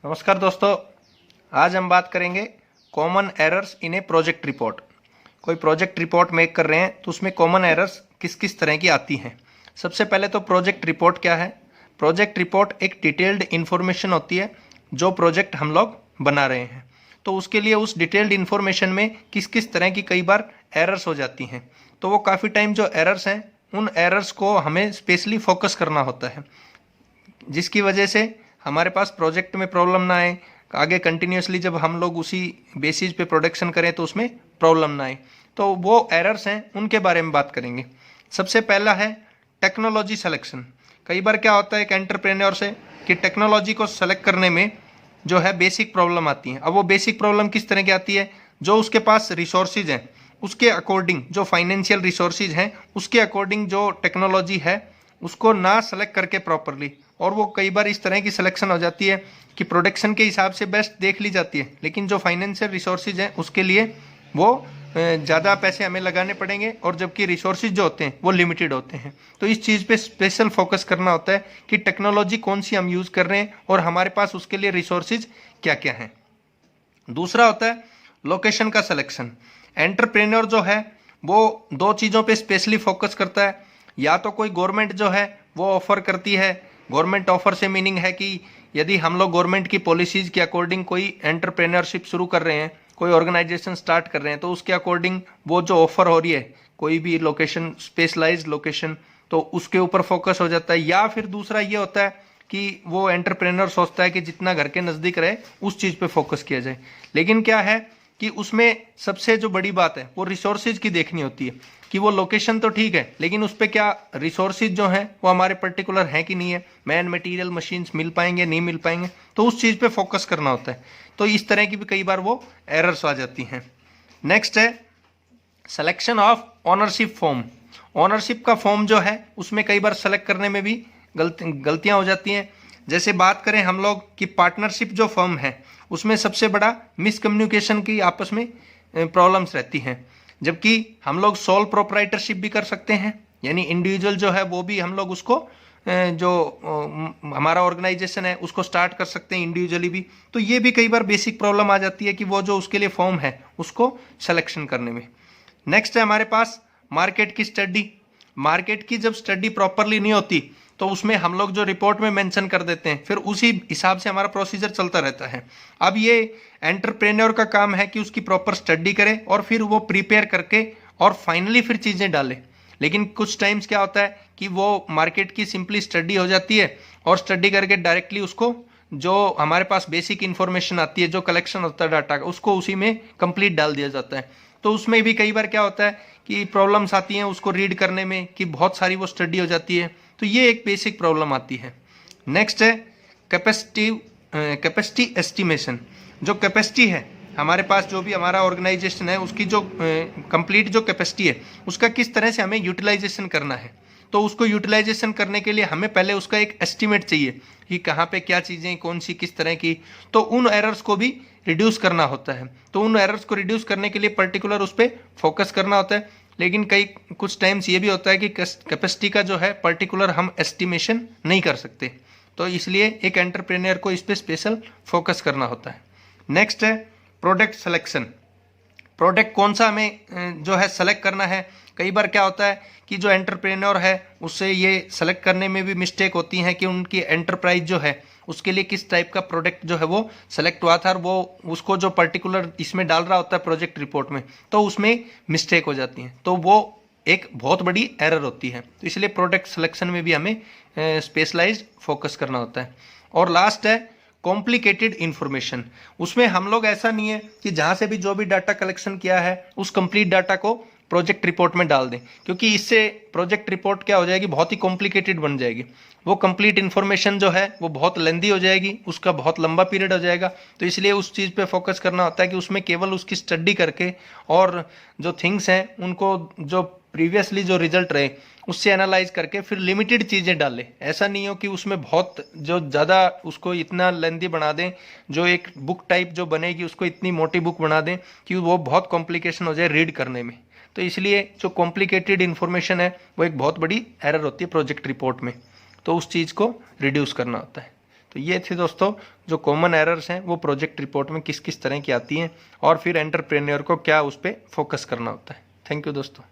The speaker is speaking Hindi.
नमस्कार दोस्तों। आज हम बात करेंगे common errors in A project report. कोई प्रोजेक्ट रिपोर्ट मेक कर रहे हैं तो उसमें कॉमन एरर्स किस किस तरह की आती हैं। सबसे पहले तो प्रोजेक्ट रिपोर्ट क्या है। प्रोजेक्ट रिपोर्ट एक डिटेल्ड इन्फॉर्मेशन होती है जो प्रोजेक्ट हम लोग बना रहे हैं, तो उसके लिए उस डिटेल्ड इन्फॉर्मेशन में किस किस तरह की कई बार एरर्स हो जाती हैं। तो वो काफ़ी टाइम जो एरर्स हैं उन एरर्स को हमें स्पेशली फोकस करना होता है, जिसकी वजह से हमारे पास प्रोजेक्ट में प्रॉब्लम ना आए, आगे कंटिन्यूसली जब हम लोग उसी बेसिस पे प्रोडक्शन करें तो उसमें प्रॉब्लम ना आए। तो वो एरर्स हैं उनके बारे में बात करेंगे। सबसे पहला है टेक्नोलॉजी सिलेक्शन। कई बार क्या होता है एक एंटरप्रेन्योर से कि टेक्नोलॉजी को सेलेक्ट करने में जो है बेसिक प्रॉब्लम आती है। अब वो बेसिक प्रॉब्लम किस तरह की आती है, जो उसके पास रिसोर्सेज हैं उसके अकॉर्डिंग, जो फाइनेंशियल रिसोर्सेज हैं उसके अकॉर्डिंग जो टेक्नोलॉजी है उसको ना सेलेक्ट करके प्रॉपरली, और वो कई बार इस तरह की सिलेक्शन हो जाती है कि प्रोडक्शन के हिसाब से बेस्ट देख ली जाती है, लेकिन जो फाइनेंशियल रिसोर्सेज हैं उसके लिए वो ज़्यादा पैसे हमें लगाने पड़ेंगे, और जबकि रिसोर्सेज जो होते हैं वो लिमिटेड होते हैं। तो इस चीज़ पे स्पेशल फोकस करना होता है कि टेक्नोलॉजी कौन सी हम यूज़ कर रहे हैं और हमारे पास उसके लिए रिसोर्सेज क्या क्या हैं। दूसरा होता है लोकेशन का सिलेक्शन। एंटरप्रेन्योर जो है वो दो चीज़ों पे स्पेशली फोकस करता है। या तो कोई गवर्नमेंट जो है वो ऑफर करती है, गवर्नमेंट ऑफर से मीनिंग है कि यदि हम लोग गवर्नमेंट की पॉलिसीज के अकॉर्डिंग कोई एंटरप्रेन्योरशिप शुरू कर रहे हैं, कोई ऑर्गेनाइजेशन स्टार्ट कर रहे हैं, तो उसके अकॉर्डिंग वो जो ऑफर हो रही है कोई भी लोकेशन, स्पेशलाइज्ड लोकेशन, तो उसके ऊपर फोकस हो जाता है। या फिर दूसरा ये होता है कि वो एंटरप्रेन्योर सोचता है कि जितना घर के नज़दीक रहे उस चीज़ पे फोकस किया जाए। लेकिन क्या है कि उसमें सबसे जो बड़ी बात है वो रिसोर्सेज की देखनी होती है कि वो लोकेशन तो ठीक है लेकिन उस पर क्या रिसोर्सेज जो हैं वो हमारे पर्टिकुलर हैं कि नहीं है, मैन मटेरियल मशीन्स मिल पाएंगे नहीं मिल पाएंगे, तो उस चीज़ पे फोकस करना होता है। तो इस तरह की भी कई बार वो एरर्स आ जाती हैं। नेक्स्ट है selection of ownership form. Ownership का फॉर्म जो है उसमें कई बार सेलेक्ट करने में भी गलतियां हो जाती हैं। जैसे बात करें हम लोग कि पार्टनरशिप जो फर्म है उसमें सबसे बड़ा मिसकम्युनिकेशन की आपस में प्रॉब्लम्स रहती हैं, जबकि हम लोग सोल प्रोप्राइटरशिप भी कर सकते हैं, यानी इंडिविजुअल जो है वो भी हम लोग उसको जो हमारा ऑर्गेनाइजेशन है उसको स्टार्ट कर सकते हैं इंडिविजुअली भी। तो ये भी कई बार बेसिक प्रॉब्लम आ जाती है कि वो जो उसके लिए फॉर्म है उसको सिलेक्शन करने में। नेक्स्ट है हमारे पास मार्केट की स्टडी। मार्केट की जब स्टडी प्रॉपरली नहीं होती तो उसमें हम लोग जो रिपोर्ट में मेंशन कर देते हैं फिर उसी हिसाब से हमारा प्रोसीजर चलता रहता है। अब ये एंटरप्रेन्योर का काम है कि उसकी प्रॉपर स्टडी करे और फिर वो प्रिपेयर करके और फाइनली फिर चीज़ें डाले। लेकिन कुछ टाइम्स क्या होता है कि वो मार्केट की सिंपली स्टडी हो जाती है और स्टडी करके डायरेक्टली उसको जो हमारे पास बेसिक इन्फॉर्मेशन आती है, जो कलेक्शन होता है डाटा का, उसको उसी में कंप्लीट डाल दिया जाता है। तो उसमें भी कई बार क्या होता है कि प्रॉब्लम्स आती हैं उसको रीड करने में कि बहुत सारी वो स्टडी हो जाती है। तो ये एक बेसिक प्रॉब्लम आती है। नेक्स्ट है कैपेसिटी एस्टिमेशन। जो कैपेसिटी है हमारे पास, जो भी हमारा ऑर्गेनाइजेशन है उसकी जो कंप्लीट जो कैपेसिटी है उसका किस तरह से हमें यूटिलाइजेशन करना है। तो उसको यूटिलाइजेशन करने के लिए हमें पहले उसका एक एस्टिमेट चाहिए कि कहाँ पे क्या चीज़ें कौन सी किस तरह की, तो उन एरर्स को भी रिड्यूस करना होता है। तो उन एरर्स को रिड्यूस करने के लिए पर्टिकुलर उस पर फोकस करना होता है। लेकिन कुछ टाइम्स ये भी होता है कि कैपेसिटी का जो है पर्टिकुलर हम एस्टिमेशन नहीं कर सकते, तो इसलिए एक एंटरप्रेन्योर को इस पर स्पेशल फोकस करना होता है। नेक्स्ट है प्रोडक्ट सिलेक्शन। प्रोडक्ट कौन सा हमें जो है सेलेक्ट करना है। कई बार क्या होता है कि जो एंटरप्रेन्योर है उससे ये सेलेक्ट करने में भी मिस्टेक होती है कि उनकी एंटरप्राइज जो है उसके लिए किस टाइप का प्रोडक्ट जो है वो सेलेक्ट हुआ था और वो उसको जो पर्टिकुलर इसमें डाल रहा होता है प्रोजेक्ट रिपोर्ट में, तो उसमें मिस्टेक हो जाती है, तो वो एक बहुत बड़ी एरर होती है। तो इसलिए प्रोडक्ट सिलेक्शन में भी हमें स्पेशलाइज्ड फोकस करना होता है। और लास्ट है कॉम्प्लिकेटेड इन्फॉर्मेशन। उसमें हम लोग ऐसा नहीं है कि जहाँ से भी जो भी डाटा कलेक्शन किया है उस कंप्लीट डाटा को प्रोजेक्ट रिपोर्ट में डाल दें, क्योंकि इससे प्रोजेक्ट रिपोर्ट क्या हो जाएगी, बहुत ही कॉम्प्लिकेटेड बन जाएगी। वो कंप्लीट इन्फॉर्मेशन जो है वो बहुत लेंदी हो जाएगी, उसका बहुत लंबा पीरियड हो जाएगा। तो इसलिए उस चीज़ पे फोकस करना होता है कि उसमें केवल उसकी स्टडी करके और जो थिंग्स हैं उनको जो प्रीवियसली जो रिजल्ट रहे उससे एनालाइज करके फिर लिमिटेड चीज़ें डालें। ऐसा नहीं हो कि उसमें बहुत जो ज़्यादा उसको इतना लेंदी बना दें, जो एक बुक टाइप जो बनेगी उसको इतनी मोटी बुक बना दें कि वो बहुत कॉम्प्लिकेशन हो जाए रीड करने में। तो इसलिए जो कॉम्प्लिकेटेड इन्फॉर्मेशन है वो एक बहुत बड़ी एरर होती है प्रोजेक्ट रिपोर्ट में, तो उस चीज़ को रिड्यूस करना होता है। तो ये थे दोस्तों जो कॉमन एरर्स हैं वो प्रोजेक्ट रिपोर्ट में किस किस तरह की आती हैं और फिर एंटरप्रेन्योर को क्या उस पर फोकस करना होता है। थैंक यू दोस्तों।